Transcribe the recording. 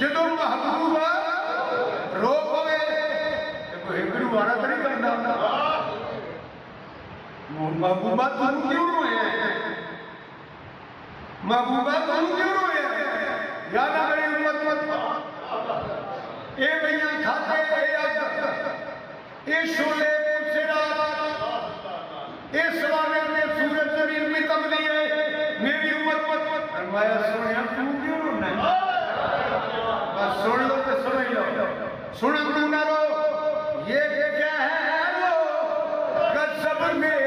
जो महबूब रो पवे हिंदू वाला तो नहीं करना महबूबा तुम क्यों रोए महबूबा तुम क्यों रोए याद आ मेरी उम्मत ए भैया खाते ए शोले पूछना ए सवारे में सूरज शरीर में तबली है मेरी उम्मत माया सोने तू क्यों रोना बस सुन लो तो समझ लो सुन तू ना रो ये क्या है वो गजब में